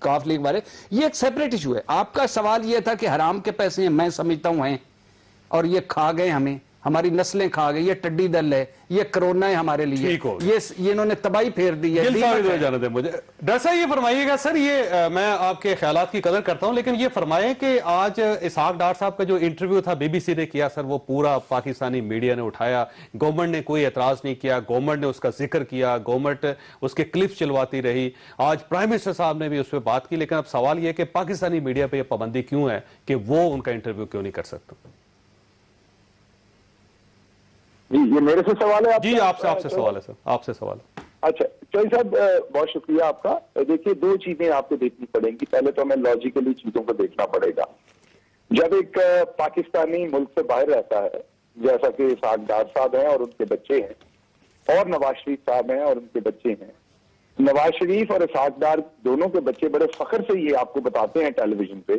کاف لیگ والے، یہ ایک سیپریٹ ایشو ہے. آپ کا سوال یہ تھا کہ حرام کے پیسے ہیں، میں سمجھتا ہوں ہیں، اور یہ کھا گئے ہمیں، ہماری نسلیں کھا گئی، یہ ٹڈی دل ہے، یہ کرونا ہے ہمارے لیے، یہ انہوں نے تباہی پھیر دی ہے. جانے دیں مجھے ڈاکٹر صاحب یہ فرمائیے گا سر، یہ میں آپ کے خیالات کی قدر کرتا ہوں، لیکن یہ فرمائیں کہ آج اسحاق ڈار صاحب کا جو انٹرویو تھا BBC نے کیا سر، وہ پورا پاکستانی میڈیا نے اٹھایا، گورنمنٹ نے کوئی اعتراض نہیں کیا، گورنمنٹ نے اس کا ذکر کیا، گورنمنٹ اس کے کلپس چلواتی رہی، آج پرائم منسٹر صاحب نے بھی اس پہ بات کی، لیکن اب سوال یہ کہ پاکستانی میڈیا پہ یہ پابندی کیوں ہے کہ وہ ان کا انٹرویو کیوں نہیں کر سکتا؟ جی یہ میرے سے سوال ہے؟ جی آپ سے سوال ہے سر، آپ سے سوال ہے. اچھا چوہدری صاحب بہت شکریہ آپ کا. دیکھیے دو چیزیں آپ کو دیکھنی پڑیں گی. پہلے تو ہمیں لاجیکلی چیزوں کو دیکھنا پڑے گا. جب ایک پاکستانی ملک سے باہر رہتا ہے، جیسا کہ اسحاق ڈار صاحب ہیں اور ان کے بچے ہیں، اور نواز شریف صاحب ہیں اور ان کے بچے ہیں، نواز شریف اور اسحاق ڈار دونوں کے بچے بڑے فخر سے یہ آپ کو بتاتے ہیں ٹیلی ویژن پہ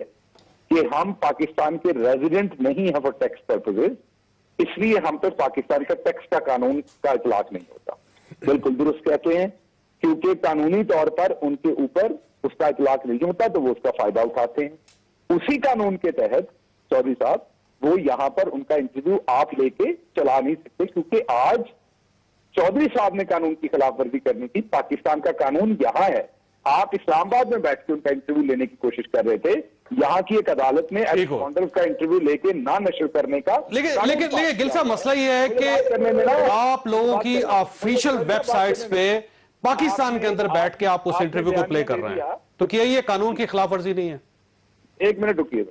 کہ ہم پاکستان کے ریزیڈنٹ نہیں ہیں فار ٹیکس پرپزز، اس لیے ہم پہ پاکستان کا ٹیکس کا قانون کا اطلاق نہیں ہوتا. بالکل درست کہتے ہیں، کیونکہ قانونی طور پر ان کے اوپر اس کا اطلاق نہیں ہوتا تو وہ اس کا فائدہ اٹھاتے ہیں. اسی قانون کے تحت چودھری صاحب وہ یہاں پر ان کا انٹرویو آپ لے کے چلا نہیں سکتے، کیونکہ آج چودھری صاحب نے قانون کی خلاف ورزی کرنی تھی. پاکستان کا قانون یہاں ہے. آپ اسلام آباد میں بیٹھ کے ان کا انٹرویو لینے کی کوشش کر رہے تھے، یہاں کی ایک عدالت نے کا انٹرویو لے کے نہ نشر کرنے کا. لیکن گل صاحب مسئلہ یہ ہے کہ آپ لوگوں کی آفیشیل ویب سائٹس پہ پاکستان کے اندر بیٹھ کے آپ اس انٹرویو کو پلے کر رہے ہیں، تو کیا یہ قانون کی خلاف ورزی نہیں ہے؟ ایک منٹ رکیے،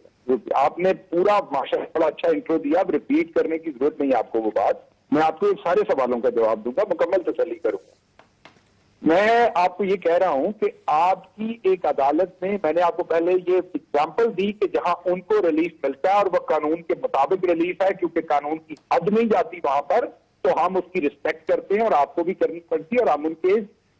آپ نے پورا ماشاءاللہ بڑا اچھا انٹرو دیا، اب ریپیٹ کرنے کی ضرورت نہیں ہے آپ کو وہ بات. میں آپ کو سارے سوالوں کا جواب دوں گا، مکمل تسلی کروں گا. میں آپ کو یہ کہہ رہا ہوں کہ آپ کی ایک عدالت میں نے آپ کو پہلے یہ اگزامپل دی کہ جہاں ان کو ریلیف ملتا ہے اور وہ قانون کے مطابق ریلیف ہے، کیونکہ قانون کی حد نہیں جاتی وہاں پر، تو ہم اس کی رسپیکٹ کرتے ہیں اور آپ کو بھی کرنی پڑتی ہے. اور ہم ان کے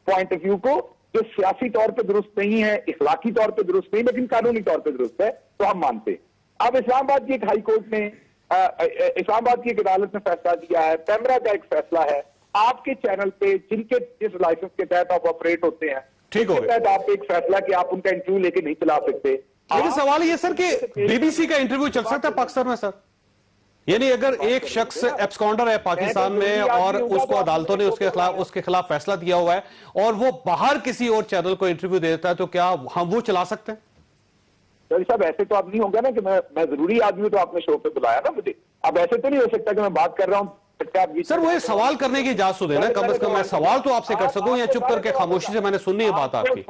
پوائنٹ آف ویو کو جو سیاسی طور پہ درست نہیں ہے، اخلاقی طور پہ درست نہیں، لیکن قانونی طور پہ درست ہے، تو ہم مانتے ہیں. اب اسلام آباد کی ایک ہائی کورٹ نے، اسلام آباد کی ایک عدالت نے فیصلہ دیا ہے، پیمرا کا ایک فیصلہ ہے. آپ کے چینل پہ جن کے جس لائسنس کے تحت آپ آپریٹ ہوتے ہیں، ٹھیک ہے، آپ ایک فیصلہ کہ آپ ان کا انٹرویو لے کے نہیں چلا سکتے. لیکن سوال یہ سر کہ BBC کا انٹرویو چل سکتا ہے پاکستان میں سر؟ یعنی اگر ایک شخص ایبسکانڈر ہے پاکستان میں اور اس کو عدالتوں نے اس کے خلاف فیصلہ دیا ہوا ہے اور وہ باہر کسی اور چینل کو انٹرویو دیتا ہے، تو کیا ہم وہ چلا سکتے ہیں؟ سر صاحب ایسے تو اب نہیں ہوگا نا کہ میں ضروری آدمی ہوں تو آپ نے شو پہ بلایا نا مجھے. اب ایسے تو نہیں ہو سکتا کہ میں بات کر رہا ہوں سر وہ سوال کرنے کی اجازت دے نا، کم از کم میں سوال تو آپ سے کر سکوں، یا چپ کر کے خاموشی سے میں نے سننی ہے بات آپ کی.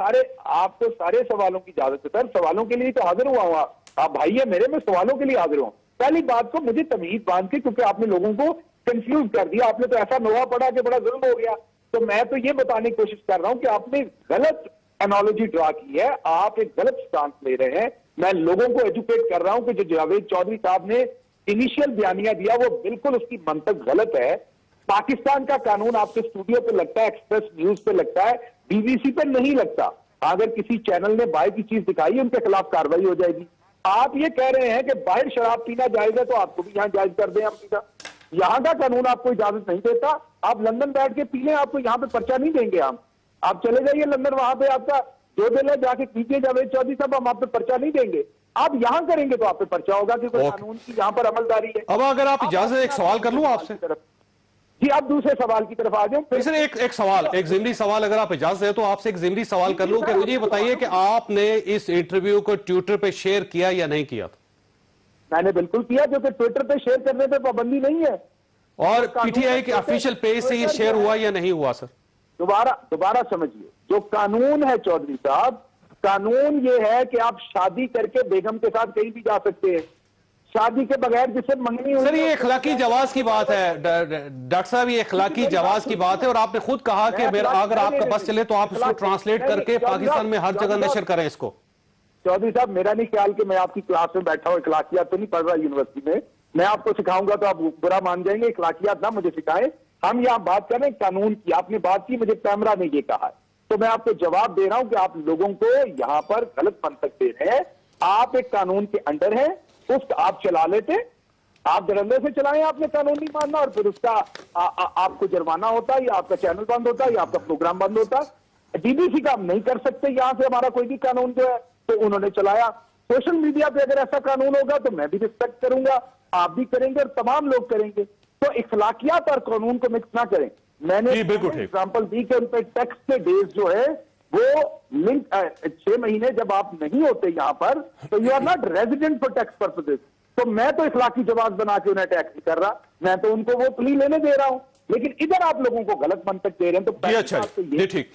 آپ کو سارے سوالوں کی اجازت ہے سر، سوالوں کے لیے تو حاضر ہوا ہوں. آپ بھائی ہے میرے، میں سوالوں کے لیے حاضر ہوں. پہلی بات کو مجھے تمیز باندھ کے، کیونکہ آپ نے لوگوں کو کنفیوز کر دیا، آپ نے تو ایسا نوحہ پڑا کہ بڑا ظلم ہو گیا. تو میں تو یہ بتانے کی کوشش کر رہا ہوں کہ آپ نے غلط انالوجی ڈرا کی ہے، آپ ایک غلط سٹانس لے رہے ہیں. میں لوگوں کو ایجوکیٹ کر رہا ہوں کہ جو جاوید چودھری صاحب نے انیشیل بیانیہ دیا وہ بالکل اس کی منطق غلط ہے. پاکستان کا قانون آپ کے اسٹوڈیو پہ لگتا ہے، ایکسپریس نیوز پہ لگتا ہے، BBC پہ نہیں لگتا. اگر کسی چینل نے باہر کی چیز دکھائی ان کے خلاف کارروائی ہو جائے گی. آپ یہ کہہ رہے ہیں کہ باہر شراب پینا جائز ہے، تو آپ کو بھی یہاں جائز کر دیں. ہم پینا یہاں کا قانون آپ کو اجازت نہیں دیتا. آپ لندن بیٹھ کے پی لیں، آپ کو یہاں پہ پرچہ نہیں دیں گے. آپ چلے جائیے لندن، وہاں پہ آپ کا جو دل ہے جا کے کیجیے جاوید چودھری صاحب، ہم آپ پہ پرچہ نہیں دیں گے. آپ یہاں کریں گے تو آپ پہ پرچہ ہوگا، کیونکہ قانون کی یہاں پر عملداری ہے. اب اگر آپ اجازت ایک سوال کر لوں آپ سے. جی آپ دوسرے سوال کی طرف آ جائیں. سر ایک سوال، ایک ضمنی سوال اگر آپ اجازت دیں تو آپ سے ایک ضمنی سوال کر لوں کہ مجھے یہ بتائیے کہ آپ نے اس انٹرویو کو ٹویٹر پہ شیئر کیا یا نہیں کیا تھا؟ میں نے بالکل کیا، جو کہ ٹویٹر پہ شیئر کرنے پہ پابندی نہیں ہے. اور PTI کے آفیشیل پیج سے یہ شیئر ہوا یا نہیں ہوا سر؟ دوبارہ سمجھیے، جو قانون ہے چودھری صاحب، قانون یہ ہے کہ آپ شادی کر کے بیگم کے ساتھ کہیں بھی جا سکتے ہیں، شادی کے بغیر جسے منگنی ہو. سر یہ اخلاقی جواز کی بات ہے ڈاکٹر صاحب، یہ اخلاقی جواز کی بات ہے، اور آپ نے خود کہا کہ اگر آپ کا بس چلے تو آپ اس کو ٹرانسلیٹ کر کے پاکستان میں ہر جگہ نشر کریں اس کو. چودھری صاحب میرا نہیں خیال کہ میں آپ کی کلاس میں بیٹھا ہوں، اخلاقیات تو نہیں پڑھ رہا یونیورسٹی میں آپ کو سکھاؤں گا تو آپ برا مان جائیں گے. اخلاقیات نہ مجھے سکھائیں. ہم یہاں بات کر رہے ہیں قانون کی. آپ نے بات کی، مجھے پیمرا نے یہ کہا ہے، تو میں آپ کو جواب دے رہا ہوں کہ آپ لوگوں کو یہاں پر غلط منطق دے رہے ہیں. آپ ایک قانون کے انڈر ہیں، اس کا آپ چلا لیتے، آپ درندے سے چلائیں. آپ نے قانون نہیں ماننا اور پھر اس کا آپ کو جرمانہ ہوتا، یا آپ کا چینل بند ہوتا، یا آپ کا پروگرام بند ہوتا. ڈی بی سی کا ہم نہیں کر سکتے یہاں سے ہمارا کوئی بھی قانون جو ہے تو انہوں نے چلایا. سوشل میڈیا پہ اگر ایسا قانون ہوگا تو میں بھی رسپیکٹ کروں گا, آپ بھی کریں گے اور تمام لوگ کریں گے. تو اخلاقیات اور قانون کو مکس نہ کریں. میں نے ایگزامپل دی کہ ان پہ ٹیکس کے ڈیز جو ہے وہ لنک 6 مہینے جب آپ نہیں ہوتے یہاں پر تو you are not resident for tax purposes. تو میں تو اخلاقی جواز بنا کے انہیں ٹیکس نہیں کر رہا, میں تو ان کو وہ پلی لینے دے رہا ہوں. لیکن ادھر آپ لوگوں کو غلط منطق دے رہے ہیں. تو اچھا ٹھیک.